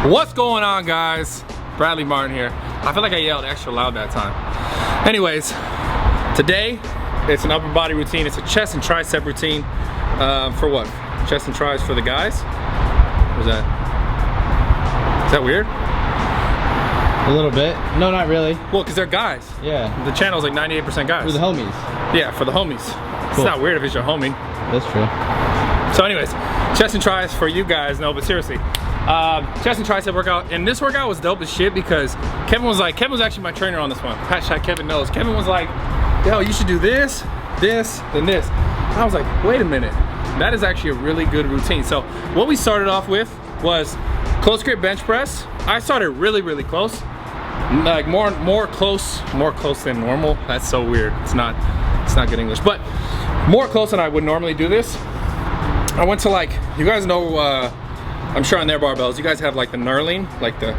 What's going on, guys? Bradley Martyn here. I feel like I yelled extra loud that time. Anyways, today it's an upper body routine. It's a chest and tricep routine. For what? Chest and tris for the guys? What was that? Is that weird? A little bit. No, not really. Well, because they're guys. Yeah. The channel's like 98% guys. For the homies. Yeah, for the homies. Cool. It's not weird if it's your homie. That's true. So anyways, chest and tris for you guys, no, but seriously. Chest and tricep workout, and this workout was dope as shit because Kevin was actually my trainer on this one. Hashtag Kevin knows. Kevin was like, yo, you should do this, this, then this. And I was like, wait a minute, that is actually a really good routine. So what we started off with was close grip bench press. I started really close, like more close than normal. That's so weird. It's not good English, but more close than I would normally do this. I went to, like, you guys know, I'm sure on their barbells, you guys have like the knurling, like the,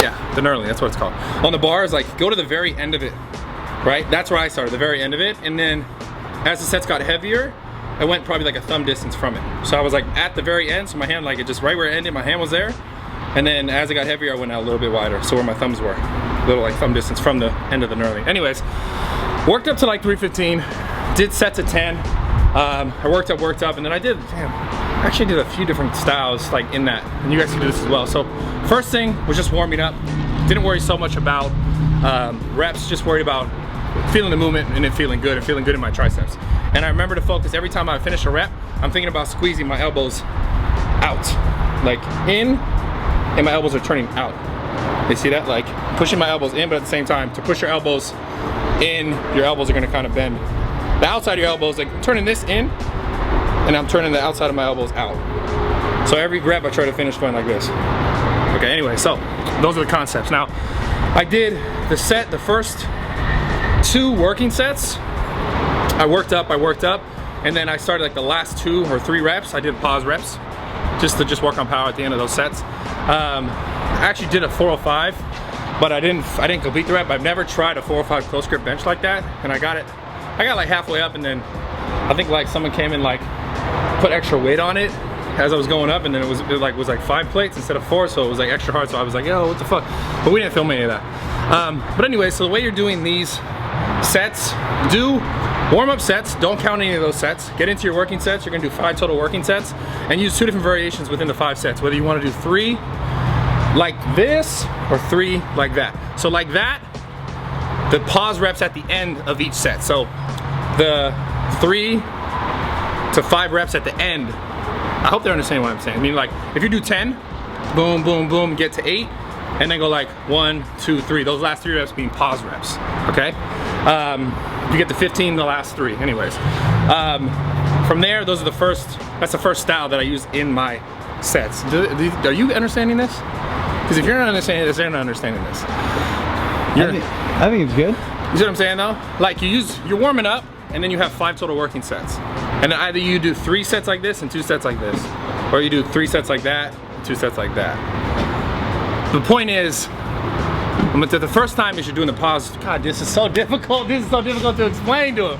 yeah, the knurling, that's what it's called. On the bars, like, go to the very end of it, right? That's where I started, the very end of it. And then as the sets got heavier, I went probably like a thumb distance from it. So I was like at the very end, so my hand, like, it just right where it ended, my hand was there. And then as it got heavier, I went out a little bit wider, so where my thumbs were. A little like thumb distance from the end of the knurling. Anyways, worked up to like 315, did sets of 10. I worked up, and then I actually did a few different styles like in that, and you guys can do this as well. So first thing was just warming up. Didn't worry so much about reps, just worried about feeling the movement and it feeling good in my triceps. And I remember to focus every time I finish a rep, I'm thinking about squeezing my elbows out, like in, and my elbows are turning out. You see that? Like pushing my elbows in, but at the same time, to push your elbows in, your elbows are gonna kind of bend. The outside of your elbows, like I'm turning this in, and I'm turning the outside of my elbows out. So every rep I try to finish going like this. Okay, anyway, so those are the concepts. Now, I did the first 2 working sets. I worked up, and then I started like the last 2 or 3 reps. I did pause reps, just to work on power at the end of those sets. I actually did a 405, but I didn't complete the rep. I've never tried a 405 close grip bench like that, and I got like halfway up, and then I think like someone came and like put extra weight on it as I was going up, and then it was like 5 plates instead of 4, so it was like extra hard. So I was like, yo, what the fuck? But we didn't film any of that. But anyway, so the way you're doing these sets, do warm-up sets. Don't count any of those sets. Get into your working sets. You're gonna do 5 total working sets, and use 2 different variations within the 5 sets. Whether you want to do 3 like this or 3 like that. So like that, the pause reps at the end of each set. So the 3 to 5 reps at the end. I hope they're understanding what I'm saying. I mean, like, if you do 10, boom, boom, boom, get to 8, and then go like 1, 2, 3. Those last 3 reps being pause reps, okay? You get to 15, the last 3, anyways. From there, that's the first style that I use in my sets. Are you understanding this? Because if you're not understanding this, they're not understanding this. I think it's good. You see what I'm saying though? Like you're warming up, and then you have 5 total working sets. And then either you do 3 sets like this and 2 sets like this, or you do 3 sets like that, 2 sets like that. The point is, the first time is you're doing the pause. God, this is so difficult. This is so difficult to explain to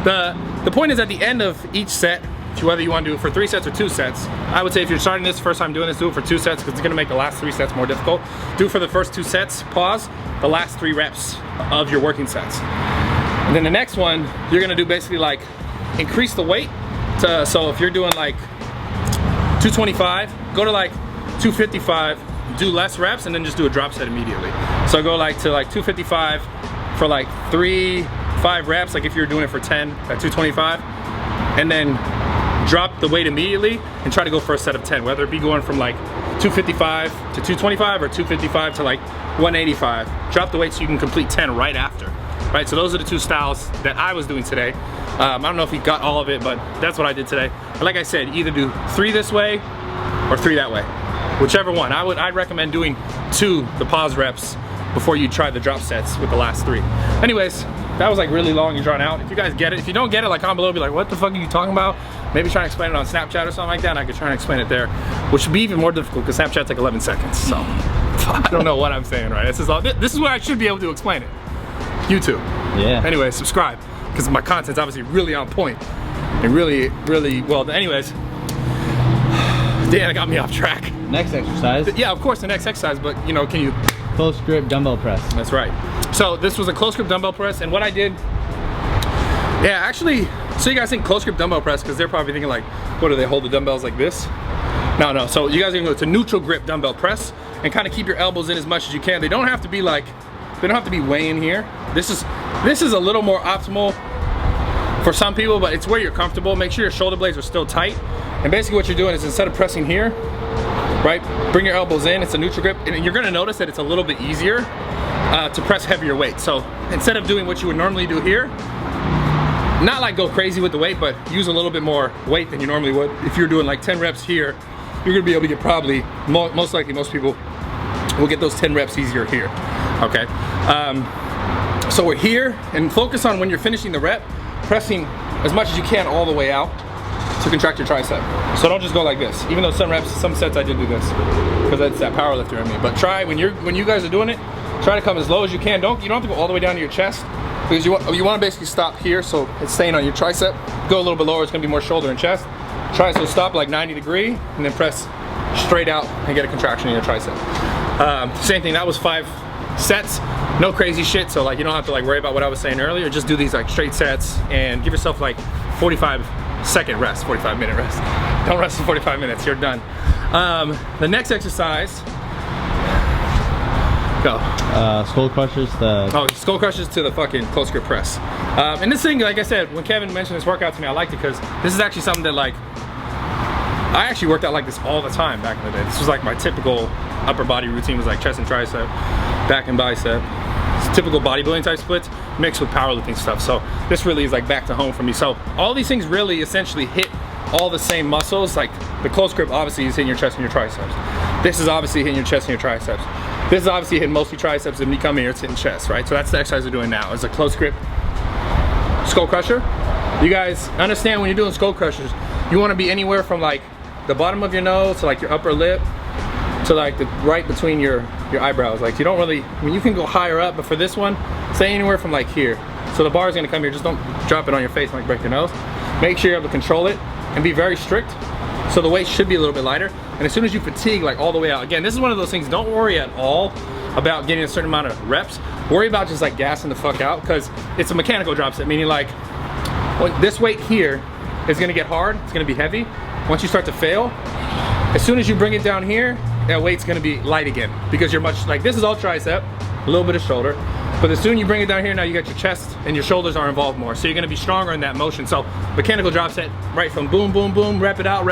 them. The point is at the end of each set, whether you want to do it for 3 sets or 2 sets, I would say if you're starting this first time doing this, do it for 2 sets because it's going to make the last 3 sets more difficult. Do it for the first 2 sets, pause, the last 3 reps of your working sets. And then the next one, you're going to do basically like increase the weight. So if you're doing like 225, go to like 255, do less reps, and then just do a drop set immediately. So go like to like 255 for like 3-5 reps, like if you're doing it for 10 at 225, and then drop the weight immediately and try to go for a set of 10, whether it be going from like 255 to 225 or 255 to like 185. Drop the weight so you can complete 10 right after. Right, so those are the 2 styles that I was doing today. I don't know if you got all of it, but that's what I did today. But like I said, either do 3 this way or 3 that way. Whichever one. I'd recommend doing 2, the pause reps, before you try the drop sets with the last 3. Anyways, that was like really long and drawn out. If you guys get it, if you don't get it, like comment below, be like, what the fuck are you talking about? Maybe try and explain it on Snapchat or something like that, and I could try and explain it there, which would be even more difficult because Snapchat's like 11 seconds, so I don't know what I'm saying, right? This is where I should be able to explain it. YouTube. Yeah. Anyway, subscribe, because my content's obviously really on point and really well. Anyways, Dan got me off track. next exercise. Yeah, of course, the next exercise, but you know, can you? Close grip dumbbell press. That's right. So this was a close grip dumbbell press, and what I did, yeah, actually, so you guys think close grip dumbbell press, because they're probably thinking like, what do they hold the dumbbells like this? No. So you guys are gonna go to neutral grip dumbbell press and kind of keep your elbows in as much as you can. They don't have to be like, they don't have to be way in here. This is a little more optimal for some people, but it's where you're comfortable. Make sure your shoulder blades are still tight. And basically what you're doing is instead of pressing here, right, bring your elbows in. It's a neutral grip, and you're gonna notice that it's a little bit easier to press heavier weight. So instead of doing what you would normally do here, not like go crazy with the weight, but use a little bit more weight than you normally would. If you're doing like 10 reps here, you're gonna be able to get probably, most likely most people will get those 10 reps easier here, okay? So we're here, and focus on when you're finishing the rep, pressing as much as you can all the way out to contract your tricep. So don't just go like this. Even though some reps, some sets I did do this, because that's that power lifter in me. But try, when you guys are doing it, try to come as low as you can. You don't have to go all the way down to your chest, because you want to basically stop here so it's staying on your tricep. Go a little bit lower, it's gonna be more shoulder and chest. Try so stop like 90 degree, and then press straight out and get a contraction in your tricep. Same thing, that was 5 sets, no crazy shit, so like you don't have to like worry about what I was saying earlier. Just do these like straight sets and give yourself like 45-second rest, 45-minute rest. Don't rest for 45 minutes, you're done. The next exercise, go. Skull crushers. Skull crushers to the fucking close grip press. And this thing, like I said, when Kevin mentioned this workout to me, I liked it because this is actually something that like, I actually worked out like this all the time back in the day. This was like my typical upper body routine, was like chest and tricep, back and bicep. It's typical bodybuilding type splits mixed with powerlifting stuff. So this really is like back to home for me. So all these things really essentially hit all the same muscles. Like the close grip obviously is hitting your chest and your triceps. This is obviously hitting your chest and your triceps. This is obviously hitting mostly triceps, and when you come here it's hitting chest, right? So that's the exercise we're doing now, is a close grip skull crusher. You guys understand when you're doing skull crushers, you want to be anywhere from like the bottom of your nose to like your upper lip to like the right between your eyebrows. Like you don't really, I mean you can go higher up, but for this one, say anywhere from like here. So the bar is gonna come here, just don't drop it on your face and like break your nose. Make sure you're able to control it and be very strict. So the weight should be a little bit lighter. And as soon as you fatigue like all the way out, again, this is one of those things, don't worry at all about getting a certain amount of reps. Worry about just like gassing the fuck out, because it's a mechanical drop set, meaning like, well, this weight here is gonna get hard, it's gonna be heavy. Once you start to fail, as soon as you bring it down here, that weight's gonna be light again, because you're much, like this is all tricep, a little bit of shoulder, but as soon as you bring it down here, now you got your chest and your shoulders are involved more, so you're gonna be stronger in that motion. So mechanical drop set, right from boom, boom, boom, rep it out,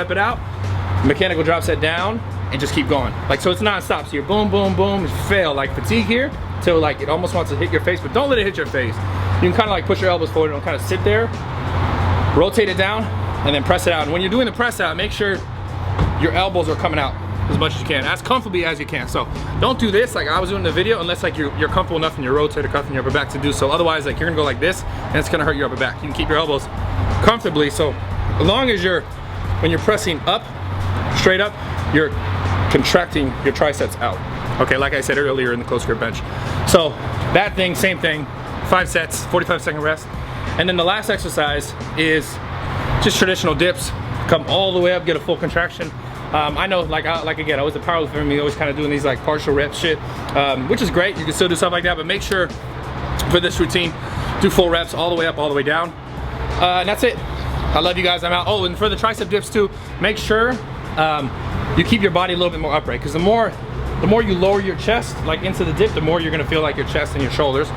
mechanical drop set down, and just keep going. Like, so it's non-stop, so you're boom, boom, boom, fail, like fatigue here, till like it almost wants to hit your face, but don't let it hit your face. You can kind of like push your elbows forward and kind of sit there, rotate it down, and then press it out. And when you're doing the press out, make sure your elbows are coming out as much as you can, as comfortably as you can. So don't do this like I was doing in the video unless like you're comfortable enough in your rotator cuff and your upper back to do so. Otherwise, like you're gonna go like this and it's gonna hurt your upper back. You can keep your elbows comfortably. So as long as when you're pressing up, straight up, you're contracting your triceps out. Okay, like I said earlier in the close grip bench. So that thing, same thing, 5 sets, 45-second rest. And then the last exercise is just traditional dips. Come all the way up, get a full contraction. I know, like again, I was a powerlifter for me, always kind of doing these like partial rep shit, which is great. You can still do stuff like that, but make sure for this routine, do full reps all the way up, all the way down. And that's it. I love you guys, I'm out. Oh, and for the tricep dips too, make sure you keep your body a little bit more upright, because the more you lower your chest like into the dip, the more you're gonna feel like your chest and your shoulders.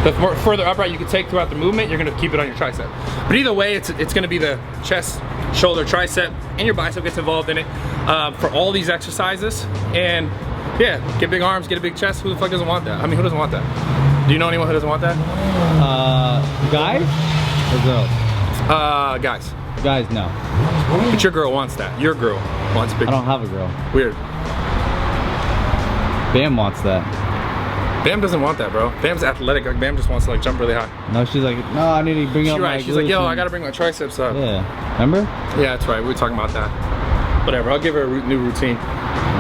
The further upright you can take throughout the movement, you're gonna keep it on your tricep. But either way, it's gonna be the chest, shoulder, tricep, and your bicep gets involved in it for all these exercises. And yeah, get big arms, get a big chest. Who the fuck doesn't want that? I mean, who doesn't want that? Do you know anyone who doesn't want that? Guys or girls? Guys. Guys, no. But your girl wants that. Your girl wants big. I don't have a girl. Weird. Bam wants that. Bam doesn't want that, bro. Bam's athletic. Like, Bam just wants to like jump really high. No, she's like, no, I need to bring up my She's like, yo, I gotta bring my triceps up. Yeah. Remember? Yeah, that's right. We were talking about that. Whatever. I'll give her a new routine.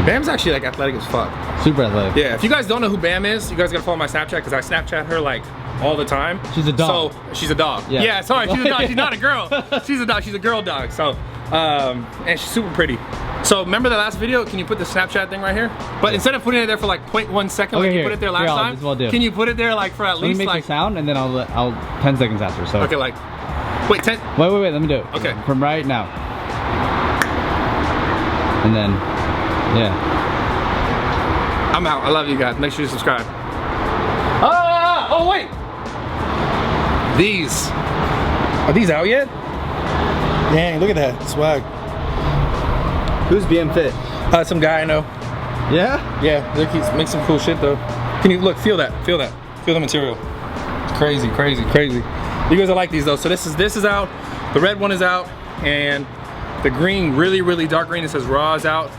Bam's actually like athletic as fuck. Super athletic. Yeah. If you guys don't know who Bam is, you guys gotta follow my Snapchat, because I Snapchat her like all the time. She's a dog. So she's a dog. Yeah. Sorry, she's a dog. She's not a girl. She's a dog. She's a girl dog. So and she's super pretty. So remember the last video? Can you put the Snapchat thing right here? But instead of putting it there for like 0.1 second, like you put it there last time, can you put it there like for at least make like the sound, and then I'll 10 seconds after. So okay, like wait 10. Wait. Let me do it. Okay. From right now. And then yeah. I'm out. I love you guys. Make sure you subscribe. Oh wait. These are these out yet? Dang, look at that swag. Who's BMFIT? Some guy I know. Yeah? Yeah, look, he's makes some cool shit though. Can you look, feel that, feel the material. It's crazy, crazy, crazy. You guys will like these though. So this is out, the red one is out, and the green, really dark green, it says raw is out.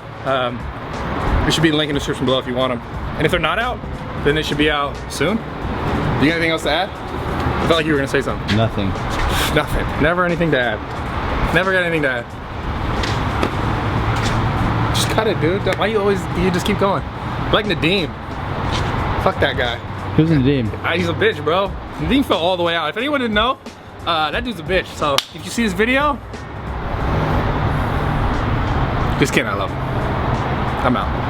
There should be a link in the description below if you want them. And if they're not out, then they should be out soon. You got anything else to add? I felt like you were gonna say something. Nothing. Nothing. Never anything to add. Never got anything to add. Just cut it, dude. Why you just keep going? Like Nadeem. Fuck that guy. Who's Nadeem? He's a bitch, bro. Nadeem fell all the way out. If anyone didn't know, that dude's a bitch. So if you see this video, just kidding, I love him. I'm out.